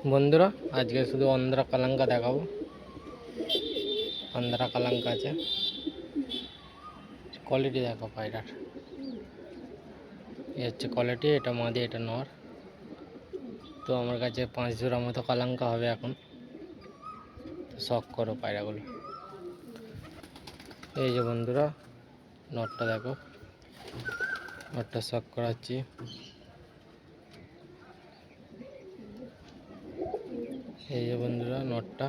বন্ধুরা আজকে শুধু অন্ধ্রা কালাঙ্কা দেখাবো। অন্ধ্রা কালাঙ্কা আছে, কোয়ালিটি দেখো পায়রার। এই হচ্ছে কোয়ালিটি, এটা মাদি এটা নর। তো আমার কাছে 5 জোড়া মতো কালাঙ্কা হবে এখন। তো শখ করো পায়রাগুলো। এই যে বন্ধুরা নরটা দেখো, নরটা শখ করাচ্ছি। এই যে বন্ধুরা নরটা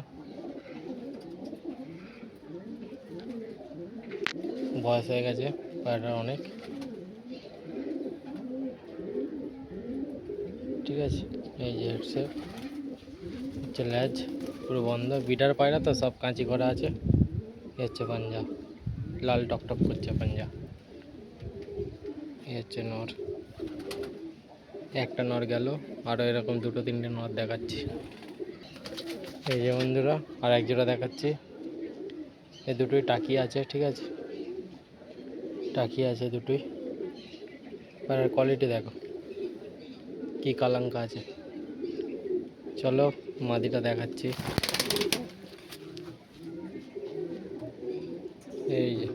বয়স হয়ে গেছে পায়রাটার অনেক, ঠিক আছে। এই যে হেডসেপ হচ্ছে, লেজ পুরো বন্ধ, বিডার পায়রা তো সব কাঁচি করা আছে। এই হচ্ছে পাঞ্জা, লাল টকটক করছে পাঞ্জা। এই হচ্ছে নর, একটা নর গেল, আরও এরকম দুটো তিনটে নর দেখাচ্ছি। এই যে বন্ধুরা আর এক জোড়া দেখাচ্ছি। এই দুটোই টাকি আছে, ঠিক আছে, টাকি আছে দুটোই। আর কোয়ালিটি দেখো কি কালাঙ্কা আছে। চলো মাদিটা দেখাচ্ছি। এই যে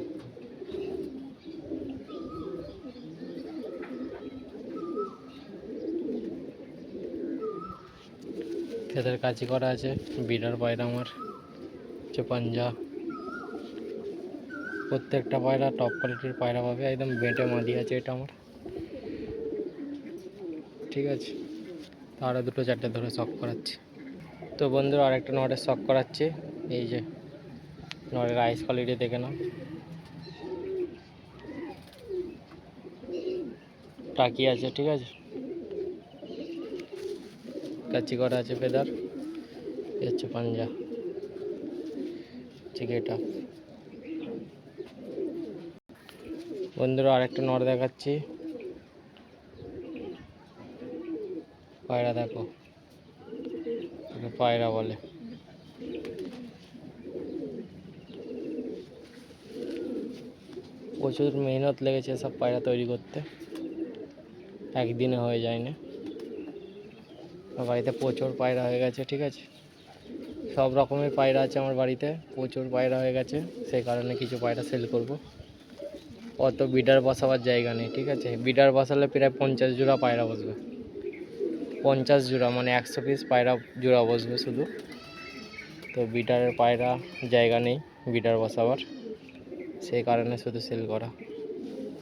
এদের কাঁচি করা আছে, বিডার পায়রা আমার হচ্ছে পাঞ্জা। প্রত্যেকটা পায়রা টপ কোয়ালিটির পায়রা পাবে, একদম বেঁটে মাদি আছে এটা আমার, ঠিক আছে। আরও দুটো চারটে ধরে শখ করাচ্ছি। তো বন্ধুরা আরেকটা নরের শখ করাচ্ছি। এই যে নরের আইস কোয়ালিটি দেখে নাও, টাকি আছে, ঠিক আছে, কাচি করা আছে ফেদার। এই হচ্ছে পাঞ্জা, ঠিক এটা। বন্ধুরা আরেকটা নর দেখাচ্ছি। পায়রা দেখো, পায়রা বলে। প্রচুর মেহনত লেগেছে সব পায়রা তৈরি করতে, একদিনে হয়ে যায় না। বাড়িতে প্রচুর পায়রা হয়ে গেছে, ঠিক আছে, সব রকমের পায়রা আছে আমার বাড়িতে, প্রচুর পায়রা হয়ে গেছে। সেই কারণে কিছু পায়রা সেল করব। অত বিডার বসাবার জায়গা নেই, ঠিক আছে। বিডার বসালে প্রায় 50 জোড়া পায়রা বসবে, 50 জোড়া মানে 100 পিস পায়রা জোড়া বসবে শুধু। তো বিডারের পায়রা জায়গা নেই বিডার বসাবার, সেই কারণে শুধু সেল করা,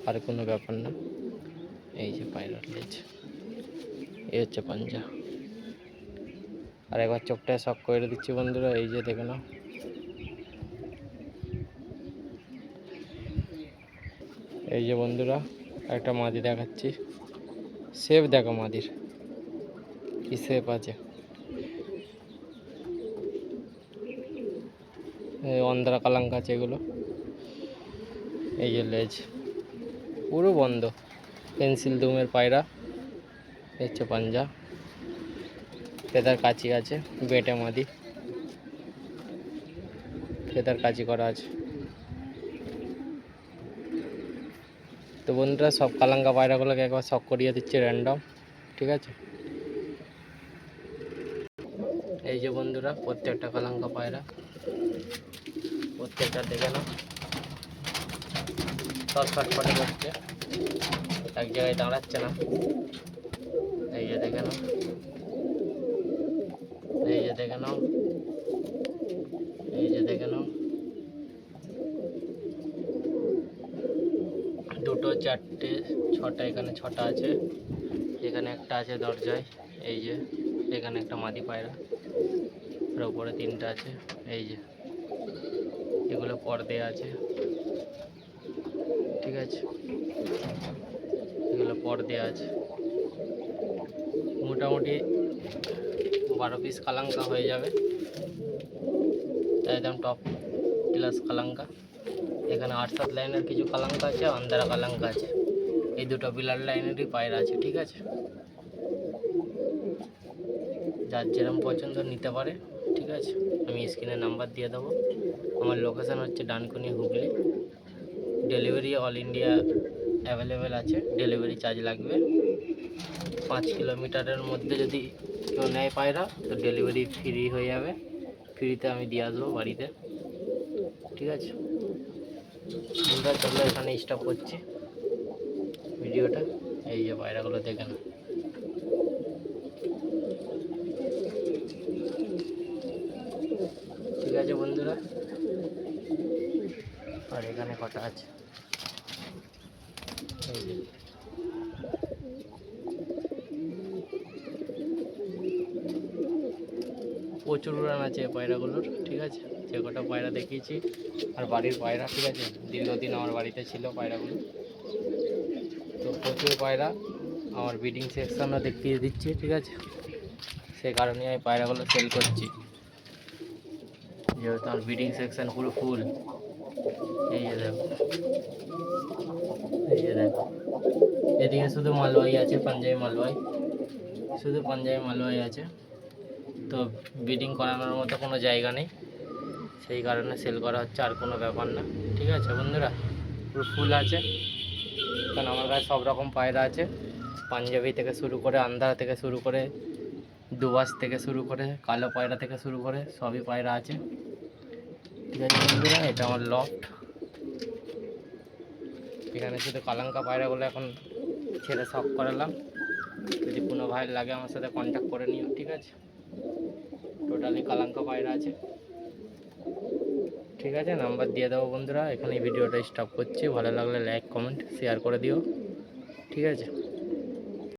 আর কোনো ব্যাপার না। এই যে পায়রার লেজ, এই হচ্ছে পাঞ্জা। আর একবার চোখটায় শখ করে দিচ্ছি বন্ধুরা, এই যে দেখে নাও। এই যে বন্ধুরা একটা মাদি দেখাচ্ছি, শেপ দেখো মাদির কি শেপ আছে। এই অন্ধ্রা কালাঙ্কা আছে এগুলো। এই যে লেজ পুরো বন্ধ, পেন্সিল দুমের পায়রা। হচ্ছে পাঞ্জা, ফেদার কাচি আছে, বেটে মাদি, ফেদার কাচি করা আছে। তো বন্ধুরা সব কালাঙ্কা পায়রাগুলোকে একবার শখ করিয়ে দিচ্ছে র্যান্ডম, ঠিক আছে। এই যে বন্ধুরা প্রত্যেকটা কালাঙ্কা পায়রা, প্রত্যেকটা দেখে নাও, সব ছটফটে করছে, এক জায়গায় দাঁড়াচ্ছে না। এই যে দেখে নাও, এই যে দেখে নাও, এই যে দেখে নাও। দুটো চারটে ছটা, এখানে ছটা আছে, এখানে একটা আছে দরজায়। এই যে এখানে একটা মাদি পায়রা, আর উপরে তিনটা আছে। এই যে এগুলো পর্দে আছে, ঠিক আছে, এগুলো পর্দে আছে। মোটামুটি 12 পিস কালাঙ্কা হয়ে যাবে, একদম টপ ক্লাস কালাঙ্কা। এখানে 8-7 লাইনের কিছু কালাঙ্কা আছে, অন্ধ্রা কালাঙ্কা আছে। এই দুটো বিলার লাইনেরই পায়রা আছে, ঠিক আছে। যার যেরকম পছন্দ নিতে পারে, ঠিক আছে। আমি স্ক্রিনে নাম্বার দিয়ে দেবো। আমার লোকেশান হচ্ছে Dankuni, Hooghly. Delivery all India available আছে, ডেলিভারি চার্জ লাগবে। 5 কিলোমিটারের মধ্যে যদি কেউ নেয় পায়রা তো ডেলিভারি ফ্রি হয়ে যাবে, ফ্রিতে আমি দিয়ে আসবো বাড়িতে, ঠিক আছে। বন্ধুরা চলো এখানে স্টপ করছি ভিডিওটা। এই যে পায়রাগুলো দেখে না, ঠিক আছে বন্ধুরা। আর এখানে কটা আছে, এই যে প্রচুর উড়ান আছে পায়রাগুলোর, ঠিক আছে। যে কটা পায়রা দেখিয়েছি আর বাড়ির পায়রা, ঠিক আছে। দীর্ঘদিন আমার বাড়িতে ছিল পায়রাগুলো, তো প্রচুর পায়রা আমার ব্রিডিং সেকশনও দেখিয়ে দিচ্ছি, ঠিক আছে। সেই কারণে আমি পায়রাগুলো সেল করছি, যেহেতু আমার ব্রিডিং সেকশন পুরো ফুল। এই যে দেখো, এই যে দেখো, এদিকে শুধু মালবাহী আছে, পাঞ্জাবি মালবাহী, শুধু পাঞ্জাবি মালবাহী আছে। তো ব্রিডিং করানোর মতো কোনো জায়গা নেই, সেই কারণে সেল করা হচ্ছে, আর কোনো ব্যাপার না, ঠিক আছে বন্ধুরা। পুরো ফুল আছে, কারণ আমার কাছে সব রকম পায়রা আছে, পাঞ্জাবি থেকে শুরু করে, আন্ধারা থেকে শুরু করে, দুবাস থেকে শুরু করে, কালো পায়রা থেকে শুরু করে সবই পায়রা আছে, ঠিক আছে বন্ধুরা। এটা আমার লফট, এখানে শুধু কালাঙ্কা পায়রাগুলো এখন ছেড়ে শখ করালাম। যদি কোনো ভাই লাগে আমার সাথে কন্ট্যাক্ট করে নিও, ঠিক আছে। টোটালি কালাঙ্কা পায়রা আছে, ঠিক আছে। নাম্বার দিয়ে দেবো বন্ধুরা। এখানে ভিডিওটা স্টপ করছি, ভালো লাগলে লাইক কমেন্ট শেয়ার করে দিও, ঠিক আছে।